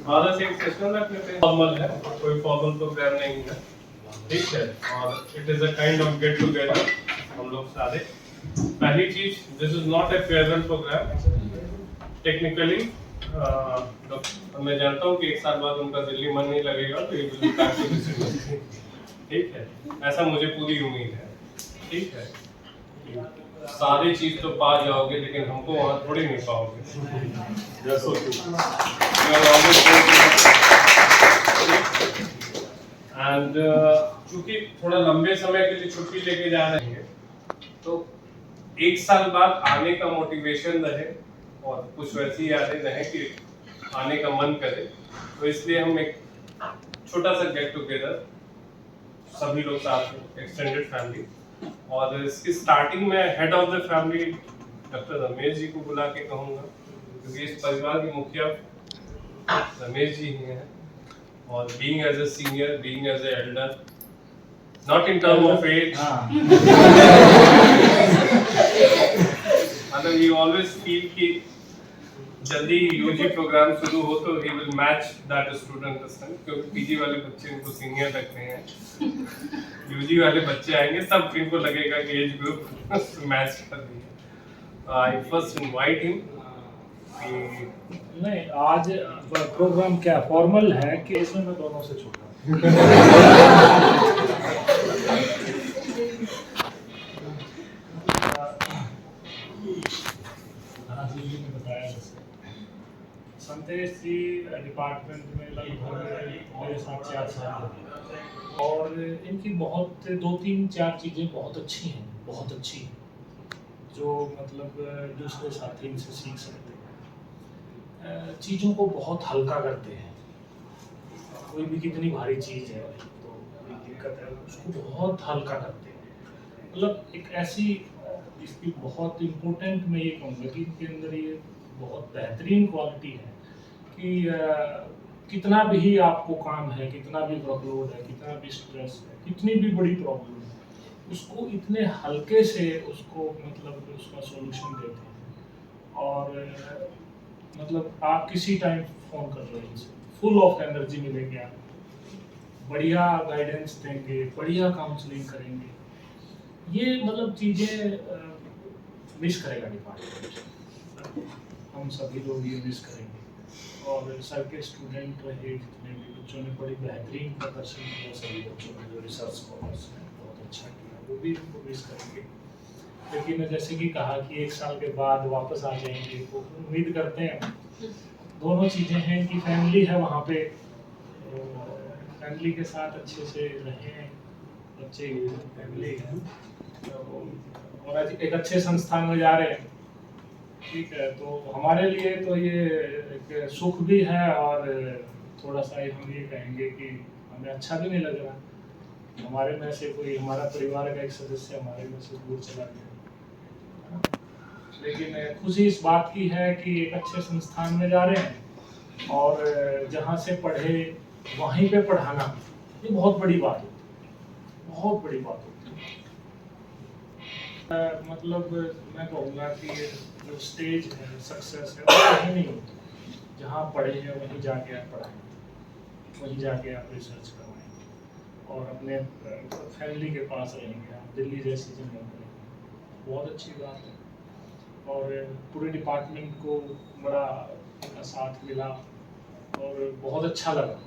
आधा से एक सेशन रख लेते हैं, फॉर्मल है, कोई फॉर्मल प्रोग्राम नहीं है, ठीक है। और it is a kind of get together, हम लोग सारे। पहली चीज, this is not a farewell programme technically. मैं जानता हूँ कि एक साल बाद उनका दिल्ली मन नहीं लगेगा, तो ये will be back to this university, ठीक है, ऐसा मुझे पूरी उम्मीद है, ठीक है। सारी चीज तो पा जाओगे, लेकिन हमको वहाँ थोड़ी नहीं पाओगे। एंड चूंकि थोड़ा लंबे समय के लिए छुट्टी लेके जा रहे हैं, तो एक साल बाद आने का मोटिवेशन रहे और कुछ वैसी यादें रहे कि आने का मन करे। तो इसलिए हम एक छोटा सा गेट टुगेदर, सभी लोग साथ में, एक्सटेंडेड फैमिली। और इसकी स्टार्टिंग में head of the family doctor Ramesh ji को बुला के कहूँगा, क्योंकि इस परिवार के मुखिया रमेश जी ही हैं। और being as a senior, being as an elder, not in term of age, मतलब यू ऑलवेज फील कि जल्दी यूजी प्रोग्राम शुरू हो तो ही will match that student strength, क्योंकि पीजी वाले बच्चे इनको सीनियर लगते हैं, यूजी वाले बच्चे आएंगे तब इनको लगेगा कि एज ग्रुप मैच कर रही है। आई फर्स्ट इनवाइट हिम। नहीं, आज प्रोग्राम क्या फॉर्मल है कि इसमें मैं दोनों से छोटा ने बताया जैसे संतेश जी डिपार्टमेंट में लगभग मेरे साथ 4 साल और इनकी बहुत 2-3-4 चीज़ें बहुत अच्छी हैं, बहुत अच्छी, जो मतलब दूसरे साथी इनसे सीख सकते हैं। चीज़ों को बहुत हल्का करते हैं। कोई भी कितनी भारी चीज़ है तो कोई दिक्कत है, उसको बहुत हल्का करते हैं। मतलब एक ऐसी इसकी बहुत इम्पोर्टेंट, मैं ये कहूँगा कि इनके अंदर ये बहुत बेहतरीन क्वालिटी है कि कितना भी आपको काम है, कितना भी वर्कलोड है, कितना भी स्ट्रेस है, कितनी भी बड़ी प्रॉब्लम है, उसको इतने हल्के से उसको मतलब उसका सॉल्यूशन देते हैं। और मतलब आप किसी टाइम फ़ोन कर रहे हैं, फुल ऑफ एनर्जी मिलेगी, आप बढ़िया गाइडेंस देंगे, बढ़िया काउंसलिंग करेंगे। ये मतलब चीज़ें मिस करेगा डिपार्टमेंट, हम सभी लोग ये मिस करेंगे। और सर के स्टूडेंट रहे जितने भी बच्चों ने बड़ी बेहतरीन प्रदर्शन किया, सभी बच्चों ने जो रिसर्च स्कॉलर्स ने बहुत अच्छा किया, वो भी उनको मिस करेंगे। लेकिन जैसे कि कहा कि 1 साल के बाद वापस आ जाएंगे, तो उम्मीद करते हैं। दोनों चीज़ें हैं कि फैमिली है वहाँ पे, फैमिली के साथ अच्छे से रहें, बच्चे फैमिली है, और आज एक अच्छे संस्थान में जा रहे हैं, ठीक है। तो हमारे लिए तो ये एक सुख भी है और थोड़ा सा हम ये कहेंगे कि हमें अच्छा भी नहीं लग रहा, हमारे में से कोई, हमारा परिवार का एक सदस्य हमारे में से दूर चला गया। लेकिन खुशी इस बात की है कि एक अच्छे संस्थान में जा रहे हैं और जहाँ से पढ़े वहीं पे पढ़ाना, ये बहुत बड़ी बात होती है, बहुत बड़ी बात होती है। मतलब मैं कहूँगा कि जो स्टेज है सक्सेस है वो कहीं नहीं होती, जहाँ पढ़े हैं वहीं जाके आप पढ़ाएं, वहीं जाके आप रिसर्च करवाएं और अपने फैमिली के पास रहेंगे, आप दिल्ली जैसी जगह पर रहेंगे, बहुत अच्छी बात है। और पूरे डिपार्टमेंट को बड़ा साथ मिला और बहुत अच्छा लगा,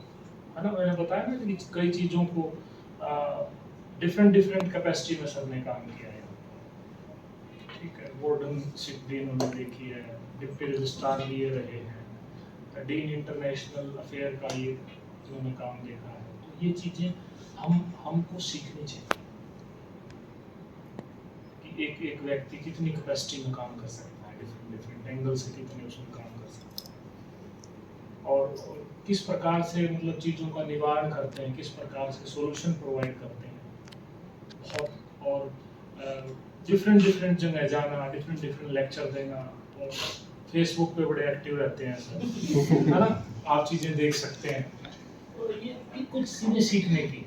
है ना। मैंने बताया ना कि कई चीज़ों को डिफरेंट कैपेसिटी में सर ने काम किया है, ठीक है। वार्डनशिप भी इन्होंने देखी है, डिप्टी रजिस्ट्रार भी ये रहे हैं, डीन इंटरनेशनल अफेयर का ये इन्होंने काम देखा है। तो ये चीज़ें हमको सीखनी चाहिए कि एक व्यक्ति कितनी कैपेसिटी में काम कर सकता है, डिफरेंट एंगल से कितने उसमें काम कर सकता है और किस प्रकार से मतलब चीज़ों का निवारण करते हैं, किस प्रकार से सॉल्यूशन प्रोवाइड करते हैं। बहुत और डिफरेंट जगह जाना, डिफरेंट लेक्चर देना, और फेसबुक पे बड़े एक्टिव रहते हैं सर, है ना, आप चीज़ें देख सकते हैं। तो ये कुछ चीज़ें सीखने की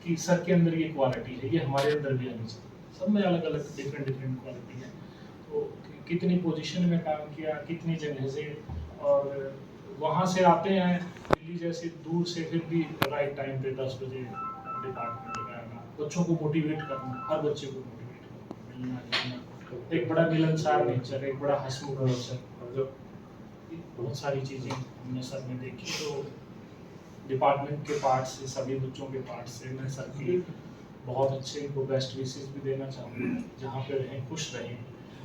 कि सर के अंदर ये क्वालिटी है, ये हमारे अंदर भी आनी चाहिए। सब में अलग अलग डिफरेंट क्वालिटी है। तो कितनी पोजीशन में काम किया, कितनी जगह से, और वहाँ से आते हैं दिल्ली जैसे दूर से, फिर भी राइट टाइम पे 10 बजे डिपार्टमेंट में आना, बच्चों को मोटिवेट करना, हर बच्चे को मोटिवेट करना, मिलना जुलना, एक बड़ा मिलनसार नेचर, एक बड़ा हंसमुख नेचर, और जो बहुत सारी चीज़ें हमने सर में देखी। तो डिपार्टमेंट के पार्ट से, सभी बच्चों के पार्ट से मैं सर की बहुत अच्छे इनको बेस्ट विशेष भी देना चाहूँगा। जहाँ पे रहें खुश रहें,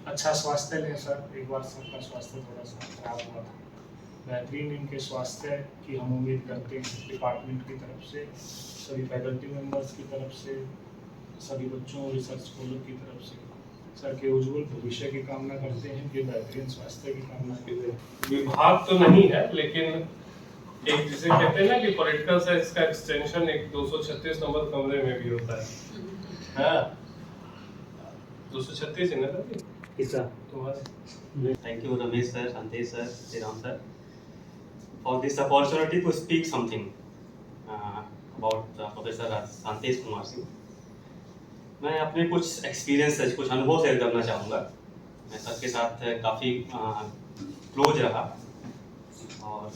अच्छा स्वास्थ्य लें सर। एक बार सबका स्वास्थ्य थोड़ा सा खराब हुआ था, बेहतरीन इनके स्वास्थ्य की हम उम्मीद करते हैं डिपार्टमेंट की तरफ से, सभी फैकल्टी मेंबर्स की तरफ से, सभी बच्चों और रिसर्च स्कॉलर की तरफ से। सर के उज्जवल भविष्य की कामना करते हैं, कि बेहतरीन स्वास्थ्य की कामना करते हैं। विभाग तो नहीं है, लेकिन एक जिसे कहते हैं ना कि पॉलिटिकल साइंस का एक्सटेंशन एक 236 नंबर कमरे में भी होता है। हाँ, 236 है ना सर? कितना तुम्हारे? Thank you, Ramesh sir, Sandesh sir, Sriram sir, for this opportunity to speak something about Professor Sandesh Kumar Singh. मैं अपने कुछ एक्सपीरियंस, कुछ अनुभव शेयर करना चाहूँगा। मैं सर के साथ काफ़ी क्लोज रहा, और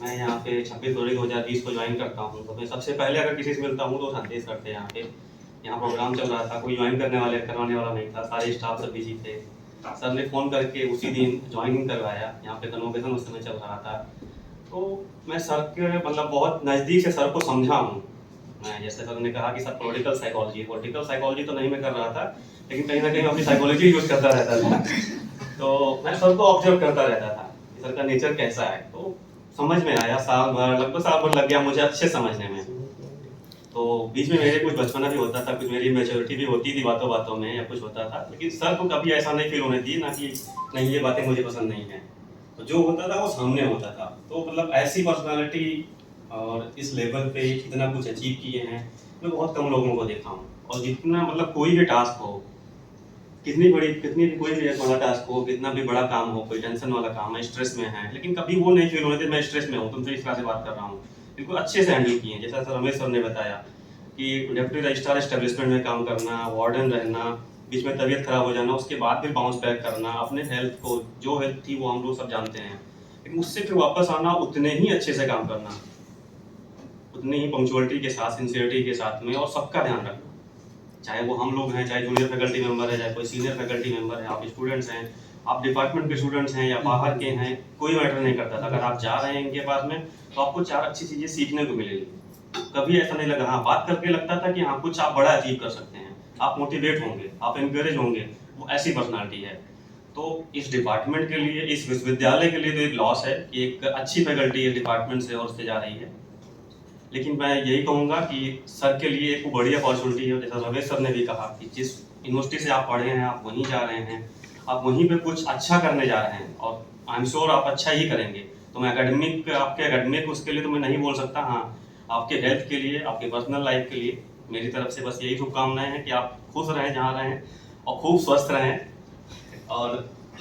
मैं यहाँ पे 26 फरवरी 2020 को ज्वाइन करता हूँ। तो मैं सबसे पहले अगर किसी से मिलता हूँ तो संदेश सर थे। यहाँ प्रोग्राम चल रहा था, कोई ज्वाइन करवाने वाला नहीं था, सारे स्टाफ सब बिजी थे। सर ने फ़ोन करके उसी दिन ज्वाइनिंग करवाया। यहाँ पे कन्वोकेशन उस समय चल रहा था। तो मैं सर के मतलब बहुत नज़दीक से सर को समझा हूँ। मैं जैसे सर ने कहा कि सर पॉलिटिकल साइकोलॉजी तो नहीं मैं कर रहा था, लेकिन कहीं ना कहीं अपनी साइकोलॉजी यूज़ करता रहता था। तो मैं सर को ऑब्जर्व करता रहता था कि सर का नेचर कैसा है। तो समझ में आया, लगभग साल भर लग गया मुझे अच्छे समझने में। तो बीच में मेरे कुछ बचपना भी होता था, कुछ मेरी मैच्योरिटी भी होती थी बातों बातों में, या कुछ होता था, लेकिन सर को कभी ऐसा नहीं फील होने दी ना कि नहीं ये बातें मुझे पसंद नहीं है। तो जो होता था वो सामने होता था। तो मतलब ऐसी पर्सनालिटी और इस लेवल पे इतना कुछ अचीव किए हैं मैं बहुत कम लोगों को देखा हूँ। और जितना मतलब कोई भी टास्क हो, कितनी भी कोई भी बड़ा टास्क हो, कितना भी बड़ा काम हो, कोई टेंशन वाला काम है, स्ट्रेस में है, लेकिन कभी वो नहीं फील होने देते मैं स्ट्रेस में हूँ, तुमसे इस तरह से बात कर रहा हूँ। बिल्कुल अच्छे से हैंडल किए हैं। जैसा सर रमेश सर ने बताया कि डिप्टी रजिस्ट्रार एस्टेब्लिशमेंट में काम करना, वार्डन रहना, बीच में तबीयत खराब हो जाना, उसके बाद फिर बाउंस बैक करना, अपने हेल्थ को, जो हेल्थ थी वो हम लोग सब जानते हैं, लेकिन उससे फिर वापस आना, उतने ही अच्छे से काम करना, उतनी ही पंक्चुअलिटी के साथ, सिंसियरिटी के साथ में, और सबका ध्यान रखना। चाहे वो हम लोग हैं, चाहे जूनियर फैकल्टी मेंबर है, चाहे कोई सीनियर फैकल्टी मेंबर है, आप स्टूडेंट्स हैं, आप डिपार्टमेंट के स्टूडेंट्स हैं या बाहर के हैं, कोई मैटर नहीं करता था। अगर आप जा रहे हैं इनके पास में तो आपको 4 अच्छी चीज़ें सीखने को मिलेगी। कभी ऐसा नहीं लगा, हाँ बात करके लगता था कि हाँ कुछ आप बड़ा अचीव कर सकते हैं, आप मोटिवेट होंगे, आप इनकरेज होंगे, वो ऐसी पर्सनालिटी है। तो इस डिपार्टमेंट के लिए, इस विश्वविद्यालय के लिए तो एक लॉस है कि एक अच्छी फैकल्टी इस डिपार्टमेंट से और से जा रही है। लेकिन मैं यही कहूँगा कि सर के लिए एक बड़ी अपॉर्चुनिटी है। जैसा रमेश सर ने भी कहा कि जिस यूनिवर्सिटी से आप पढ़े हैं, आप वहीं जा रहे हैं, आप वहीं पे कुछ अच्छा करने जा रहे हैं, और आई एम श्योर आप अच्छा ही करेंगे। तो मैं आपके एकेडमिक उसके लिए तो मैं नहीं बोल सकता, हाँ आपके हेल्थ के लिए, आपके पर्सनल लाइफ के लिए मेरी तरफ से बस यही शुभकामनाएं हैं कि आप खुश रहें जहाँ रहें, और खूब स्वस्थ रहें, और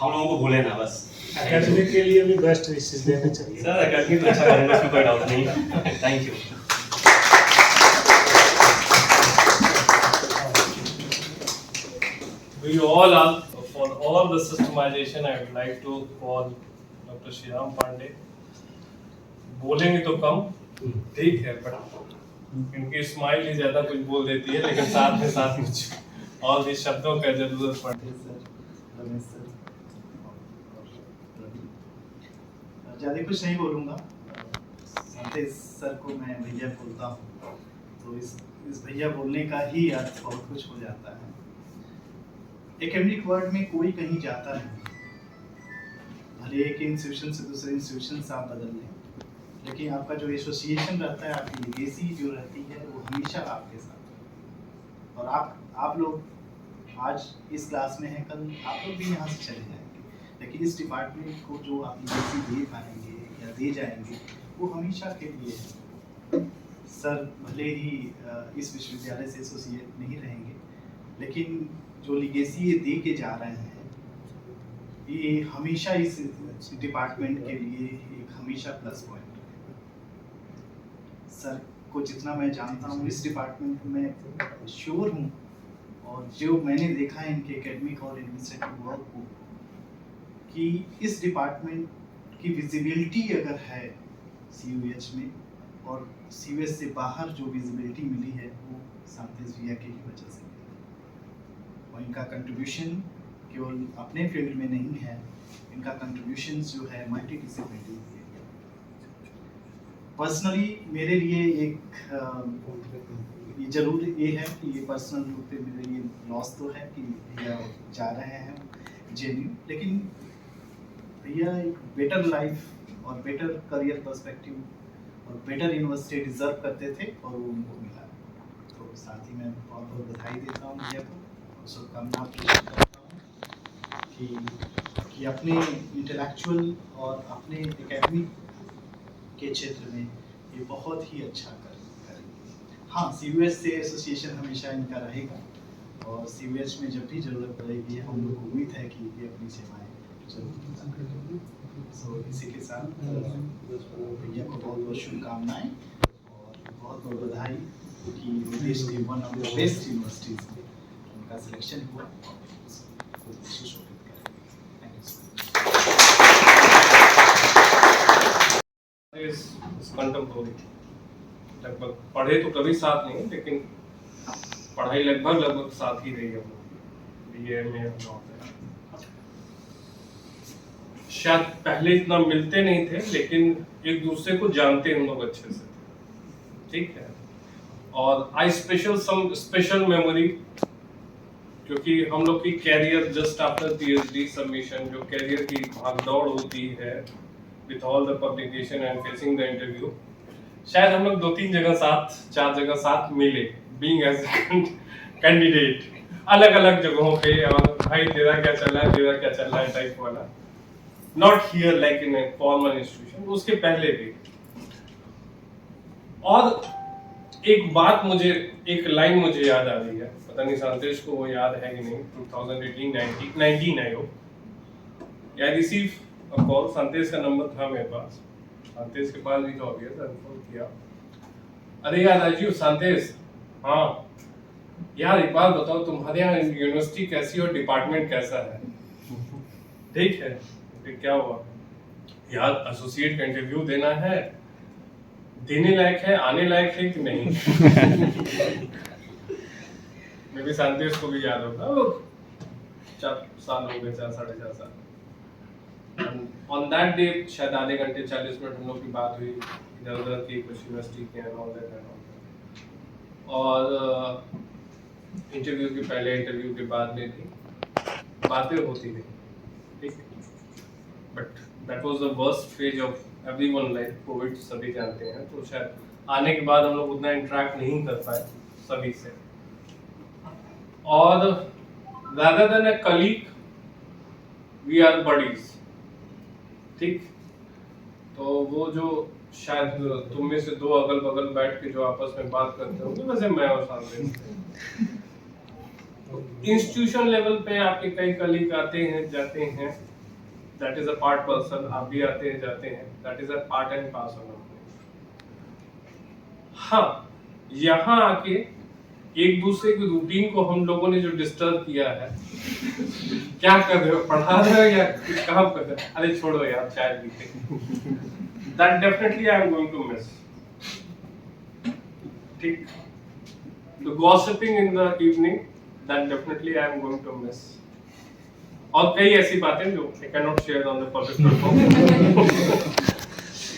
हम लोगों को भूलें ना बस। एकेडमिक के लिए भी बेस्ट विशेष देना चाहिए सर। एकेडमिक अच्छा करेंगे, उसमें कोई डाउट नहीं। Thank you. We all are, for all the systemization, I would like to call Dr. Shriram Pandey. बोलेंगे तो कम, ठीक है, बट इनकी स्माइल ही ज्यादा कुछ बोल देती है, लेकिन साथ में और भी शब्दों का जरूरत पड़ती है। ज़्यादा कुछ नहीं बोलूँगा। संदेश सर को मैं भैया बोलता हूँ, तो इस भैया बोलने का ही अर्थ बहुत कुछ हो जाता है। एकेडमिक वर्ल्ड में कोई कहीं जाता नहीं, भले एक इंस्टीट्यूशन से दूसरे इंस्टीट्यूशन से आप बदल लें, लेकिन आपका जो एसोसिएशन रहता है, आपकी लीगेसी जो रहती है, वो हमेशा आपके साथ है। और आप लोग आज इस क्लास में हैं, कल आप लोग भी यहाँ से चले जाएंगे, लेकिन इस डिपार्टमेंट को जो आप लीगेसी दे पाएंगे या दे जाएंगे, वो हमेशा के लिए है। सर भले ही इस विश्वविद्यालय से एसोसिएट नहीं रहेंगे, लेकिन जो लीगेसी ये दे के जा रहे हैं, ये हमेशा इस डिपार्टमेंट के लिए एक हमेशा प्लस पॉइंट है। सर को जितना मैं जानता हूँ, इस डिपार्टमेंट में श्योर हूँ, और जो मैंने देखा है इनके एकेडमिक और एडमिनिस्ट्रेटिव वर्क को, कि इस डिपार्टमेंट कि विजिबिलिटी अगर है CUH में और CUH से बाहर जो विजिबिलिटी मिली है वो सांतेश भैया की ही वजह से मिली है। और इनका कंट्रीब्यूशन केवल अपने फील्ड में नहीं है, इनका कंट्रीब्यूशन जो है मल्टी डिसिप्लिनरी एरिया। पर्सनली मेरे लिए ये जरूर ये है कि ये पर्सनल रूप पे मेरे लिए लॉस तो है कि भैया जा रहे हैं JNU, लेकिन भैया एक बेटर लाइफ और बेटर करियर पर्सपेक्टिव और बेटर यूनिवर्सिटी डिजर्व करते थे और वो उनको मिला। तो साथ ही मैं बहुत बहुत बधाई देता हूँ भैया को और शुभकामना पेश करता हूँ कि अपने इंटेलेक्चुअल और अपने एकेडमिक के क्षेत्र में ये बहुत ही अच्छा करेंगे। हाँ, CUH से एसोसिएशन हमेशा इनका रहेगा और CUH में जब भी जरूरत पड़ेगी हम लोग को उम्मीद है कि ये अपनी सेवाएं जरूर करेंगे। सो इसी के साथ भैया को बहुत बहुत शुभकामनाएं और बहुत बहुत बधाई कि देश के one of the best universities में उनका सिलेक्शन हुआ और सुशोभित करेंगे। Thank you so much. लगभग पढ़े तो कभी साथ नहीं, लेकिन पढ़ाई लगभग साथ ही रही हम लोग BA में। शायद पहले इतना मिलते नहीं थे, लेकिन एक दूसरे को जानते हम लोग अच्छे से, ठीक है। और आई स्पेशल मेमोरी, क्योंकि हम लोग की career just after PhD submission, जो कैरियर की भागदौड़ होती है with all the publication and facing the interview, शायद हम लोग 2-3 जगह साथ 4 जगह साथ मिले बीइंग एज कैंडिडेट, अलग अलग जगहों पे। और भाई तेरा क्या चल रहा है टाइप वाला, not here like in a formal institution, उसके पहले भी। और एक बात मुझे, एक लाइन मुझे याद आ रही है, पता नहीं सांतेश को वो याद है कि नहीं। 2018-19 आई हो, आई रिसीव अ कॉल, सांतेश का नंबर था मेरे पास, सांतेश के पास भी तो ऑब्वियस फोन किया, अरे यार राजीव, सांतेश, हाँ यार एक बात बताओ, तुम्हारे यहाँ यूनिवर्सिटी कैसी और डिपार्टमेंट कैसा है? ठीक है, फिर क्या हुआ यार, एसोसिएट का इंटरव्यू देना है, देने लायक है, आने लायक है कि नहीं? मैं भी सांतेश को भी याद होगा, 4 साल हो गए, 4-4.5 साल। ऑन दैट डे शायद आधे घंटे 40 मिनट हम लोग की बात हुई, इधर उधर की कुछ यूनिवर्सिटी के और इंटरव्यू के पहले, इंटरव्यू के बाद में भी बातें होती रही, ठीक है। But that was the worst phase of everyone life, Covid सभी जानते हैं। तो शायद आने के बाद हम लोग उतना इंटरेक्ट नहीं कर पाए सभी से, और rather than a colleague we are buddies, ठीक। तो वो जो शायद तुम में से 2 अगल बगल बैठ के जो आपस में बात करते होंगे, वैसे मैं और सांतेश इंस्टीट्यूशन लेवल पे आपके कई कलीग आते हैं जाते हैं, that is a part person, आप भी आते हैं जाते हैं, that is a part and parcel. हाँ, यहाँ आके एक दूसरे की रूटीन को हम लोगों ने जो डिस्टर्ब किया है, क्या कर रहे हो, पढ़ा रहे हो या काम कर रहे हो, अरे छोड़ो यार चाय पीते, that definitely I am going to miss, ठीक। The gossiping in the evening, that definitely I am going to miss. और कई ऐसी बातें जो I can not share on the public platform,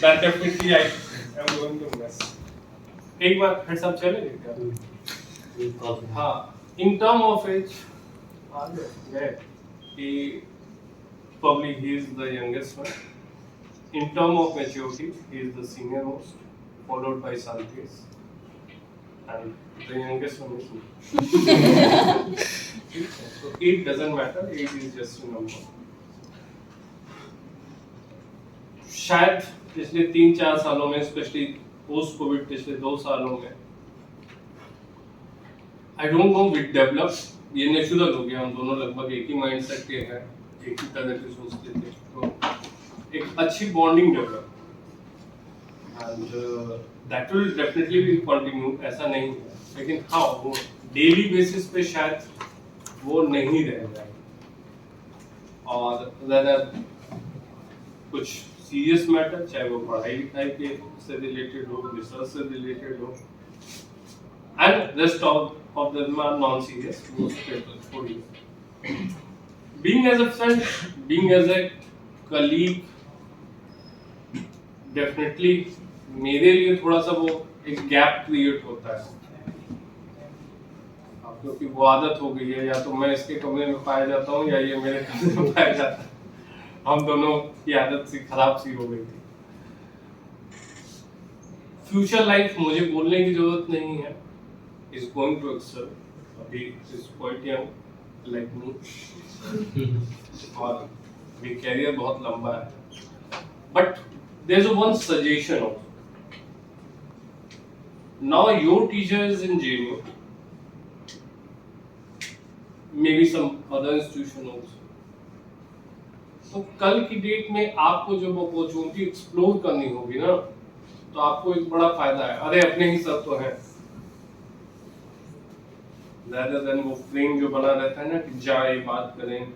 that definitely I am going to miss. एक बार heads up चलेंगे क्या? हाँ, in term of age, probably he is the youngest one. In term of maturity, he is the senior most, followed by Santesh, and the youngest one is me. So age doesn't matter, age is just a number. शायद पिछले 3-4 सालों में, specially post Covid पिछले 2 सालों में, I don't know which develop, ये natural हो गया, हम दोनों लगभग एक ही माइंडसेट के हैं, एक ही तरह की सोचते थे, तो एक अच्छी bonding develop, and that will definitely be continue, ऐसा नहीं है, लेकिन हाँ वो डेली बेसिस पे शायद वो नहीं रह जाएगी, और ज़्यादा कुछ सीरियस मैटर, चाहे वो पढ़ाई लिखाई के से रिलेटेड हो, रिसर्च से रिलेटेड हो, and rest of them are non-serious, most papers for you. Being as a friend, being as a colleague, definitely मेरे लिए थोड़ा सा वो एक गैप क्रिएट होता है, अब क्योंकि वो आदत हो गई है, या तो मैं इसके कमरे में पाया जाता हूँ या ये मेरे कमरे में पाया जाता है, हम दोनों की आदत सी खराब सी हो गई थी। फ्यूचर लाइफ मुझे बोलने की जरूरत नहीं है, is going to excel, अभी is quite young like me, और अभी कैरियर बहुत लंबा है, but there's a one suggestion also. Now your teacher is in JNU, maybe some other institution also. तो कल की डेट में आपको जब अपॉर्चुनिटी एक्सप्लोर करनी होगी ना, तो आपको एक बड़ा फायदा है, अरे अपने ही सब तो है, rather than वो फ्रेम जो बना रहता है ना कि जाए बात करें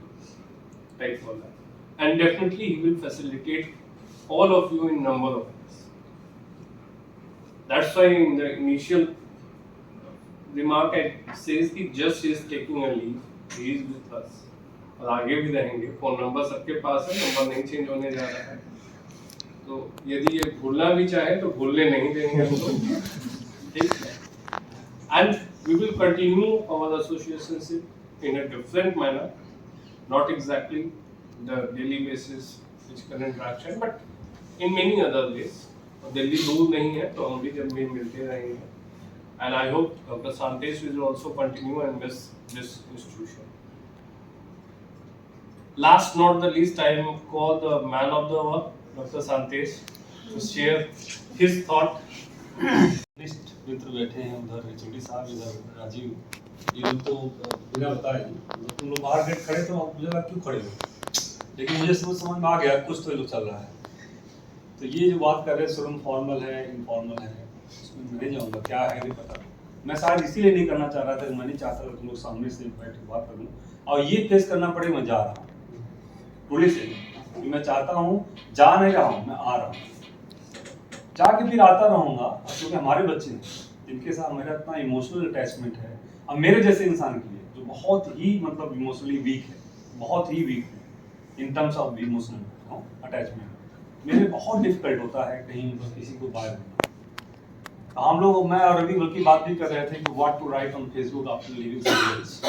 टाइप वाला, and definitely he will facilitate all of you in number of ways. That's why in the initial remark I says कि just he is taking a leave, he is with us, और आगे भी रहेंगे, phone number सबके पास है, number नहीं change होने जा रहा है, तो यदि ये भूलना भी चाहे तो भूलने नहीं देंगे हम लोग, ठीक है। And we will continue our associationship in a different manner, not exactly the daily basis physical interaction, but in many other ways. Delhi दूर नहीं है, तो हम भी जब भी मिलते रहेंगे, and I hope Dr. Santesh will also continue and miss this institution. Last not the least, I am called the man of the hour, Dr. Santesh, to share his thought. वरिष्ठ मित्र बैठे हैं, उधर एचओडी साहब, इधर राजीव, ये लोग तो बिना बताए तुम लोग बाहर गेट खड़े तो मुझे लगा क्यों खड़े हो, लेकिन मुझे समझ में आ गया कुछ तो ये लोग चल रहा है। तो ये जो बात कर रहे हैं सुरम फॉर्मल है इनफॉर्मल है, उसमें मैं नहीं जाऊँगा, क्या है नहीं पता। मैं शायद इसीलिए नहीं करना चाह रहा था, मैं नहीं चाहता था तुम लोग सामने से बैठ के बात करूँ और ये फेस करना पड़े, मैं जा रहा हूँ पुलिस से, मैं चाहता हूँ जा नहीं रहा हूँ, मैं आ रहा हूँ, जाके फिर आता रहूँगा, क्योंकि हमारे बच्चे हैं जिनके साथ मेरा इतना इमोशनल अटैचमेंट है, अब मेरे जैसे इंसान के लिए जो बहुत ही मतलब इमोशनली वीक है, बहुत ही वीक है in terms of emotional attachment, मेरे बहुत डिफिकल्ट होता है कहीं मतलब किसी को बाय करना। हम लोग, मैं और रवि बल्कि बात भी कर रहे थे कि what to write on Facebook after living serials,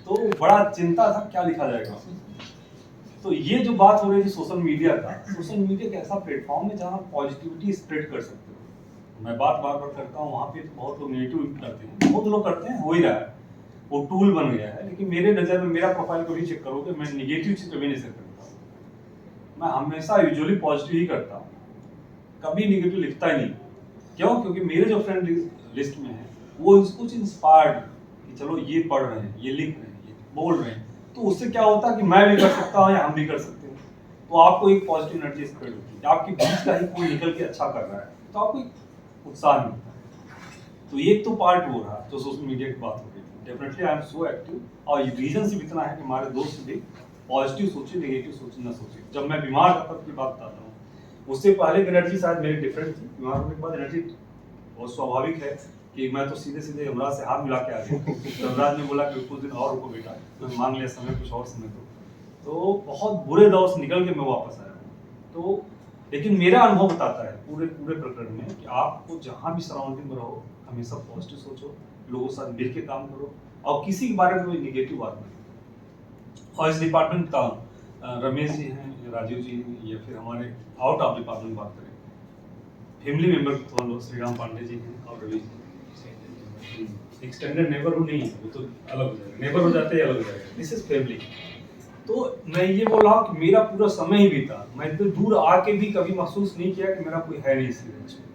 तो बड़ा चिंता था क्या लिखा जाएगा। तो ये जो बात हो रही थी सोशल मीडिया का, सोशल मीडिया एक ऐसा प्लेटफॉर्म है जहाँ पॉजिटिविटी स्प्रेड कर सकते हो। मैं बात बार बार करता हूँ, वहाँ पे तो बहुत लोग नेगेटिव करते हैं, बहुत लोग करते हैं, हो ही रहा है, वो टूल बन गया है, लेकिन मेरे नज़र में मेरा प्रोफाइल कभी चेक करोगे, मैं निगेटिव चीज़ कभी नहीं शेयर करता, मैं हमेशा यूजुअली पॉजिटिव ही करता हूँ, कभी निगेटिव लिखता ही नहीं। क्यों? क्योंकि मेरे जो फ्रेंड लिस्ट में है वो कुछ इंस्पायर्ड कि चलो ये पढ़ रहे हैं, ये लिख रहे हैं, ये बोल रहे हैं, तो उससे क्या होता है कि मैं भी कर सकता हूँ या हम भी कर सकते हैं, तो आपको एक पॉजिटिव एनर्जी स्प्रेड होती है, आपके बीच का ही कोई निकल के अच्छा कर रहा है तो आपको एक उत्साह मिलता है। तो ये तो पार्ट हो रहा जो सोशल मीडिया की बात हो रही थी, definitely I am so active, और रीजन सिर्फ इतना है कि हमारे दोस्त भी पॉजिटिव सोचे, नेगेटिव सोचे ना सोचे। जब मैं बीमार था तब की बात बताता हूँ, उससे पहले की एनर्जी शायद मेरी डिफरेंट थी, बीमार होने के बाद एनर्जी बहुत स्वाभाविक है कि मैं तो सीधे सीधे यमराज से हाथ मिला के आ गया, यमराज ने बोला कि कुछ दिन और रुको बेटा, मैं मान लिया समय कुछ और समय दो, तो बहुत बुरे दौर से निकल के मैं वापस आया हूँ। तो लेकिन मेरा अनुभव बताता है पूरे प्रकरण में कि आपको जहाँ भी सराउंडिंग में रहो हमेशा पॉजिटिव सोचो, लोगों के साथ मिल के काम करो, और किसी के बारे में कोई निगेटिव बात नहीं। और इस डिपार्टमेंट का रमेश जी हैं, राजीव जी हैं, या फिर हमारे आउट ऑफ डिपार्टमेंट बात करें, फैमिली मेंबर तो लोग श्रीराम पांडे जी हैं और रवि जी, एक्सटेंडेड नेबरहुड नहीं है, वो तो अलग हो जाएगा, नेबर हो जाते ही अलग हो जाएगा, दिस इज फैमिली। तो मैं ये बोल रहा हूँ कि मेरा पूरा समय ही बीता, मैं इतने दूर आके भी कभी महसूस नहीं किया कि मेरा कोई है नहीं इस रेंज में।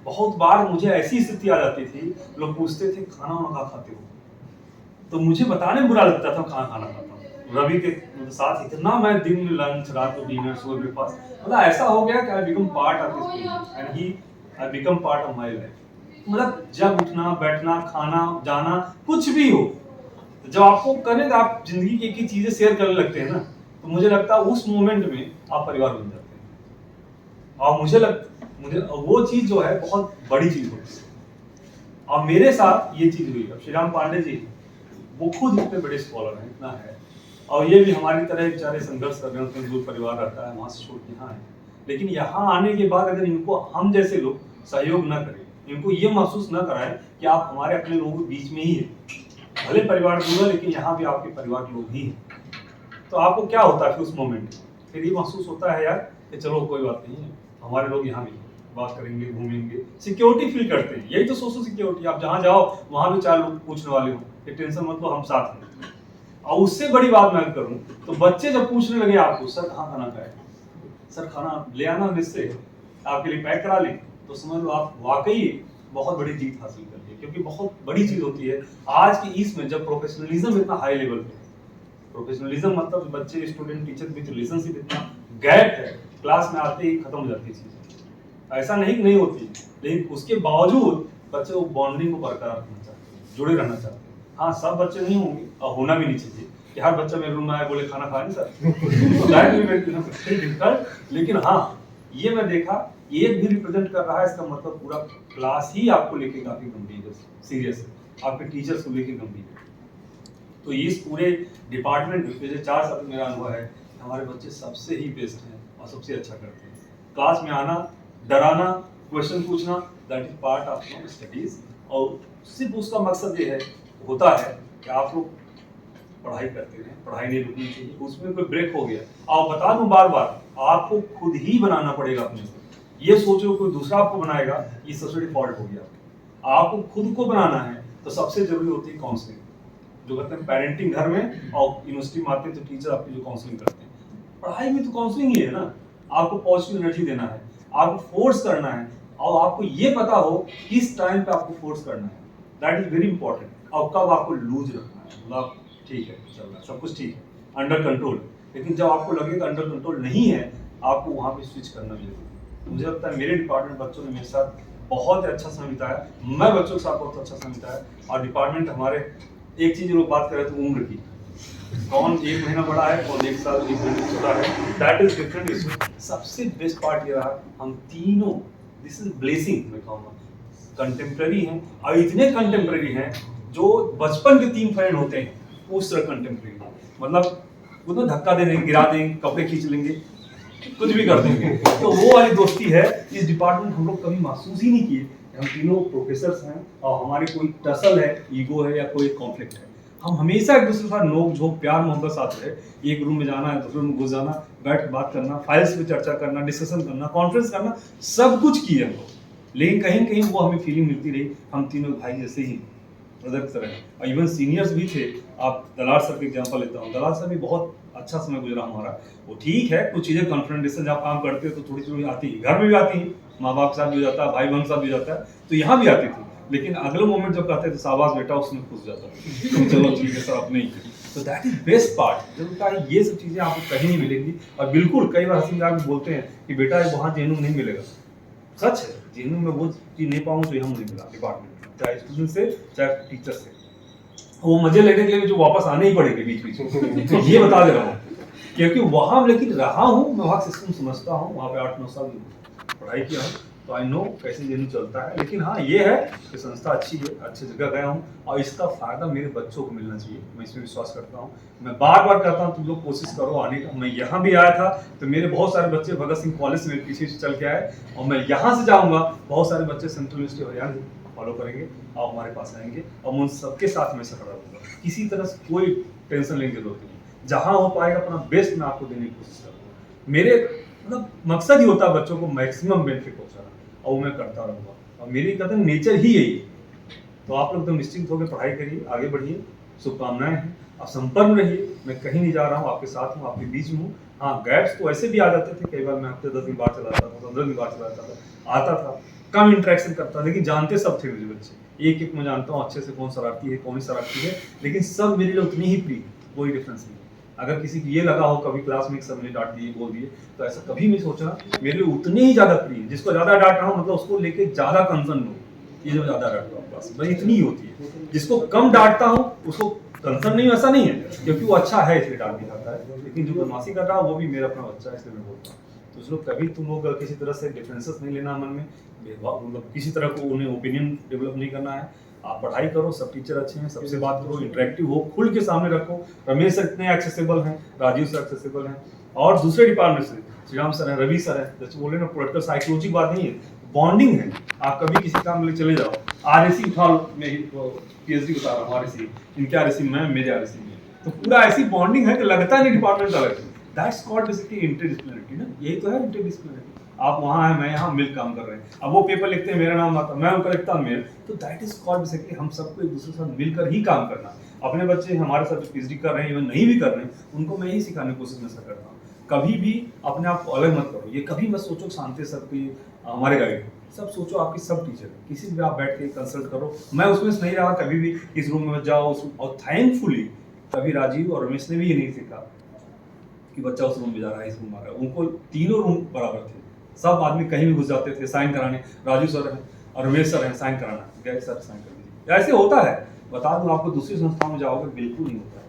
बहुत बार मुझे ऐसी स्थिति आ जाती थी, लोग पूछते थे खाना वाना खाते हो, तो मुझे बताने में बुरा लगता था खाना खाता हूँ। रवि के साथ इतना मैं दिन में लंच, रात को डिनर, सुबह ब्रेकफास्ट, मतलब ऐसा हो गया कि I become part of this family and he I become part of my life. मतलब जब उठना बैठना खाना जाना कुछ भी हो, जब आपको करें तो आप जिंदगी की एक ही चीजें शेयर करने लगते हैं ना, तो मुझे लगता है उस मोमेंट में आप परिवार बन जाते हैं। और मुझे वो चीज जो है बहुत बड़ी चीज होती है। और मेरे साथ ये चीज हुई। अब श्रीराम पांडे जी वो खुद इतने बड़े स्कॉलर हैं, इतना है, और ये भी हमारी तरह बेचारे संघर्ष कर रहे हैं, उनका दूर परिवार रहता है, वहाँ से छोड़ के यहाँ है। लेकिन यहाँ आने के बाद अगर इनको हम जैसे लोग सहयोग न करें, इनको ये महसूस न कराएं कि आप हमारे अपने लोगों के बीच में ही हैं, भले परिवार दूर है लेकिन यहाँ भी आपके परिवार के लोग ही हैं, तो आपको क्या होता है फिर उस मोमेंट फिर ये महसूस होता है यार कि चलो कोई बात नहीं है, हमारे लोग यहाँ भी बात करेंगे, घूमेंगे, सिक्योरिटी फील करते हैं। यही तो सोशल सिक्योरिटी, आप जहाँ जाओ वहाँ भी 4 लोग पूछने वाले हो, ये टेंशन मत लो, हम साथ हैं। और उससे बड़ी बात मैं करूँ तो बच्चे जब पूछने लगे आपको, सर कहाँ खाना खाए, सर खाना ले आना मेस से, आपके लिए पैक करा लें, तो समझ लो आप वाकई बहुत बड़ी जीत हासिल कर ली। क्योंकि बहुत बड़ी चीज होती है आज की इसमें जब प्रोफेशनलिज्म इतना हाई लेवल पे, प्रोफेशनलिज्म मतलब बच्चे स्टूडेंट टीचर के बीच रिलेशनशिप इतना गैप है, क्लास में आते ही खत्म हो जाती है चीजें। ऐसा नहीं कि नहीं होती, लेकिन उसके बावजूद बच्चे वो बॉन्डिंग को बरकरार रखना चाहते हैं, जुड़े रहना चाहते हैं। हाँ, सब बच्चे नहीं होंगे और होना भी नहीं चाहिए कि हर बच्चा मेरे रूम में आए बोले खाना खाए नहीं सर लेकिन हाँ, ये मैं देखा एक भी रिप्रेजेंट कर रहा है, इसका मतलब पूरा क्लास ही आपको लेके काफी गंभीर है, सीरियस है, आपके टीचर्स को लेके गंभीर है। तो इस पूरे डिपार्टमेंट में पिछले 4 साल मेरा अनुभव है, हमारे बच्चे सबसे ही बेस्ट हैं और सबसे अच्छा करते हैं। क्लास में आना, डराना, क्वेश्चन पूछना, that is part of your studies. और सिर्फ उसका मकसद ये है होता है कि आप लोग पढ़ाई करते रहें, पढ़ाई नहीं रुकनी चाहिए। उसमें कोई ब्रेक हो गया और बता दूं बार बार, आपको खुद ही बनाना पड़ेगा अपने से। ये सोचो कोई दूसरा आपको बनाएगा, ये सबसे डिफॉल्ट हो गया। आपको खुद को बनाना है तो सबसे जरूरी होती है काउंसलिंग, जो करते हैं पेरेंटिंग घर में, और यूनिवर्सिटी में आते हैं तो टीचर आपकी जो काउंसलिंग करते हैं। पढ़ाई में तो काउंसलिंग ही है ना, आपको पॉजिटिव एनर्जी देना है, आपको फोर्स करना है, और आपको ये पता हो किस टाइम पे आपको फोर्स करना है, दैट इज वेरी इंपॉर्टेंट। और कब आपको लूज रखना है, मतलब ठीक है चल रहा है, सब कुछ ठीक है, अंडर कंट्रोल। लेकिन जब आपको लगेगा अंडर कंट्रोल नहीं है, आपको वहाँ पे स्विच करना जरूरी है। मुझे लगता है मेरे डिपार्टमेंट बच्चों ने मेरे साथ बहुत अच्छा समय बिताया, मैं बच्चों के साथ बहुत अच्छा समय बिताया। और डिपार्टमेंट हमारे, एक चीज लोग बात कर रहे थे उम्र की, कौन 1 महीना बड़ा है, कौन 1 साल 1 महीना छोटा है, दैट इज डिफरेंट इशू। सबसे बेस्ट पार्ट ये रहा, हम तीनों, दिस इज ब्लेसिंग मैं कहूँगा, कंटेम्प्रेरी हैं, और इतने कंटेम्प्रेरी हैं जो बचपन के 3 फ्रेंड होते हैं उस तरह कंटेम्प्रेरी। मतलब वो तो धक्का दे देंगे, गिरा देंगे, कपड़े खींच लेंगे, कुछ भी कर देंगे। तो वो वाली दोस्ती है, इस डिपार्टमेंट हम लोग कभी महसूस ही नहीं किए। हम तीनों प्रोफेसर्स हैं और हमारे कोई टसल है, ईगो है या कोई कॉन्फ्लिक्ट है, हम हमेशा एक दूसरे के साथ नोक झोंक प्यार मोहब्बत साथ रहे। एक रूम में जाना है, दूसरे रूम में घुस जाना, बैठ बात करना, फाइल्स पे चर्चा करना, डिस्कशन करना, कॉन्फ्रेंस करना, सब कुछ किए हम लोग। लेकिन कहीं कहीं वो हमें फीलिंग मिलती रही हम तीनों भाई जैसे ही ब्रदर की तरह। और इवन सीनियर्स भी थे, आप दलाल सर का एग्जाम्पल लेता हूँ, दलाल सर भी बहुत अच्छा समय गुजरा हमारा। वो ठीक है, कुछ चीज़ें कॉन्फ्रेंटेशन जब काम करते हो तो थोड़ी थोड़ी आती है, घर में भी आती है, माँ बाप के साथ भी हो जाता है, भाई बहन के साथ भी हो जाता है, तो यहाँ भी आती थी। लेकिन अगले मोमेंट जब कहते हैं तो शाबाश बेटा, उसमें खुश जाता है, चलो ठीक है सर अपने ही। तो दैट इज बेस्ट पार्ट, जो होता है ये सब चीज़ें आपको कहीं नहीं मिलेंगी। और बिल्कुल कई बार हंसी मजाक में बोलते हैं कि बेटा वहाँ जेएनयू नहीं मिलेगा, सच है, जेएनयू में वो चीज़ नहीं पाऊँ तो यहाँ नहीं मिला डिपार्टमेंट, चाहे स्टूडेंट से चाहे टीचर से। वो मजे लेने के लिए जो वापस आने ही पड़ेंगे बीच बीच में, तो ये बता दे रहा हूँ, क्योंकि वहाँ लेकिन रहा हूँ मैं, वहाँ सिस्टम समझता हूँ, वहाँ पे 8-9 साल पढ़ाई किया हूँ, तो आई नो कैसे जेएनयू चलता है। लेकिन हाँ ये है कि संस्था अच्छी है, अच्छी जगह गया हूँ, और इसका फायदा मेरे बच्चों को मिलना चाहिए, मैं इसमें विश्वास करता हूँ। मैं बार बार कहता हूँ तुम लोग कोशिश करो आने का। मैं यहाँ भी आया था तो मेरे बहुत सारे बच्चे भगत सिंह कॉलेज से मेरे पीछे चल के आए, और मैं यहाँ से जाऊँगा बहुत सारे बच्चे सेंट्रल यूनिवर्सिटी हरियाणा फॉलो करेंगे और हमारे पास आएंगे, और मैं उन सबके साथ में से खड़ा रहूँगा। किसी तरह से कोई टेंशन लेने की जरूरत नहीं, जहाँ हो पाएगा अपना बेस्ट मैं आपको देने की कोशिश करूँगा। मेरे मतलब मकसद ही होता है बच्चों को मैक्सिमम बेनिफिट पहुँचाना, और वो मैं करता रहूँगा, और मेरी कहते हैं नेचर ही यही है। तो आप लोग तो निश्चिंत होकर पढ़ाई करिए, आगे बढ़िए, शुभकामनाएं हैं, आप संपर्क में रहिए। मैं कहीं नहीं जा रहा हूँ, आपके साथ हूँ, आपके बीच में हूँ। हाँ, गैप्स तो ऐसे भी आ जाते थे, कई बार मैं हफ्ते 10 दिन बाद चला जाता था, 15 दिन बाद चला जाता था, आता था, कम इंटरेक्शन करता, लेकिन जानते सब थे मुझे बच्चे, एक एक मैं जानता हूँ अच्छे से कौन शरारती है कौन शरारती है, लेकिन सब मेरे लिए उतनी ही प्रिय, कोई डिफरेंस नहीं। अगर किसी को ये लगा हो कभी क्लास में सब ने डांट दिए बोल दिए, तो ऐसा कभी नहीं सोचना, मेरे लिए उतने ही ज्यादा प्रिय। जिसको ज्यादा डांट रहा हूँ मतलब उसको लेके ज्यादा कंसर्न लो, ये जो ज्यादा डांट रहा हूँ बस इतनी ही होती है। जिसको कम डांटता हूँ उसको कंसर्न नहीं, ऐसा नहीं है, क्योंकि वो अच्छा है इसलिए डांट दिखाता है, लेकिन जो बदमाशी कर रहा है वो भी मेरा अपना बच्चा है इसलिए मैं बोलता हूँ। तो इसलिए कभी तुम लोग किसी तरह से डिफरेंसेस नहीं लेना मन में, भेदभाव मतलब किसी तरह को उन्हें ओपिनियन डेवलप नहीं करना है। आप पढ़ाई करो, सब टीचर अच्छे हैं, सबसे बात करो, इंटरेक्टिव हो, खुल के सामने रखो। रमेश सर इतने एक्सेसिबल हैं, राजीव सर एक्सेसिबल हैं, और दूसरे डिपार्टमेंट से श्रीराम सर हैं, रवि सर हैं, जैसे बोले ना पॉलिटिकल साइकोलॉजी की बात नहीं है, बॉन्डिंग है। आप कभी किसी काम में चले जाओ, RSC उठा लो, मैं PhD बता रहा हूँ, RSC इनके RSC में, मेरे RSC में, तो पूरा ऐसी बॉन्डिंग है कि लगता नहीं डिपार्टमेंट अलग है। दैट्स कॉल्ड बेसिकली इंटरडिसिप्लिनरिटी ना, यही तो है इंटरडिसिप्लिनरिटी। आप वहाँ हैं, मैं यहाँ, मिल काम कर रहे हैं। अब वो पेपर लिखते हैं, मेरा नाम आता है, मैं उनका लिखता हूँ मेरा, तो दैट इज कॉल्ड बेसिकली हम सबको एक दूसरे के साथ मिलकर ही काम करना। अपने बच्चे हमारे साथ PhD कर रहे हैं, इवन नहीं भी कर रहे हैं, उनको मैं यही सिखाने की कोशिश में सर करता हूँ, कभी भी अपने आप को अलग मत करो। ये कभी मत सोचो शांति सर की हमारे गाइड, सब सोचो आपकी सब टीचर है, किसी भी आप बैठ के कंसल्ट करो। मैं उसमें से नहीं रहा, कभी भी इस रूम में जाओ, और थैंकफुली कभी राजीव और रमेश ने भी ये नहीं सीखा कि बच्चा उस रूम में जा रहा है, इस रूम में आ रहा है। उनको तीनों रूम बराबर थे, सब आदमी कहीं भी घुस जाते थे साइन कराने। राजू सर हैं और रमेश सर हैं, साइन कराना, गए सर साइन कर दीजिए। ऐसे होता है, बता दूं आपको, दूसरी संस्थाओं में जाओगे बिल्कुल नहीं होता है,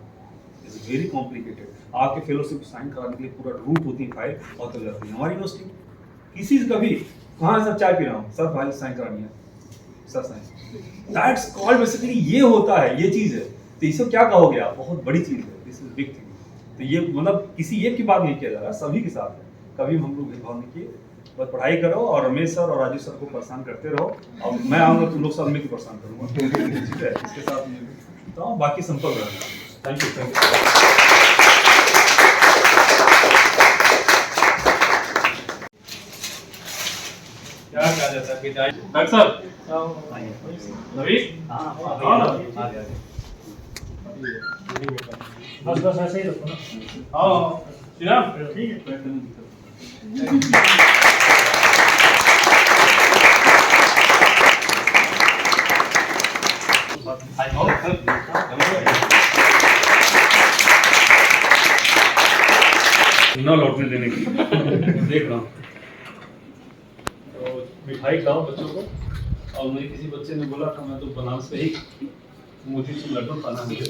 इट्स वेरी कॉम्प्लिकेटेड। आपके फेलोशिप साइन कराने के लिए पूरा रूट होती है, फाइल और तो जाती है। हमारी यूनिवर्सिटी किसी से कभी कहाँ सर चाय पी रहा हूँ, सर फाइल साइन करानी है, sir sign, that's called basically, ये होता है, ये चीज़ है। तो इसे क्या कहोगे आप, बहुत बड़ी चीज़ है, दिस इज बिग थिंग। तो ये मतलब किसी एक की बात नहीं किया जा रहा, सभी के साथ है, कभी हम लोग भेदभाव नहीं किए। बस पढ़ाई करो और रमेश सर और राजीव सर को परेशान करते रहो, और मैं आऊँगा तुम लोग सब मिलकर परेशान करूँगा, ठीक है, इसके साथ तो बाकी संपर्क रहना। Thank you, thank you. क्या कहा जाता है विदाई? डॉक्टर साहब, रवि, बस बस ऐसे ही रखो ना। हाँ श्रीराम, ठीक है। न लौटने देने की देख रहा हूँ। तो मिठाई खिलाओ बच्चों को, और मुझे किसी बच्चे ने बोला था मैं तो बनारस से ही मोतीचूर लड्डू खाना है मुझे,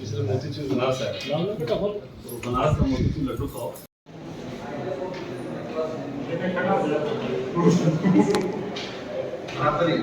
इसलिए मोतीचूर बनारस है, तो बनारस का मोतीचूर लड्डू खाओ। यहाँ पर ही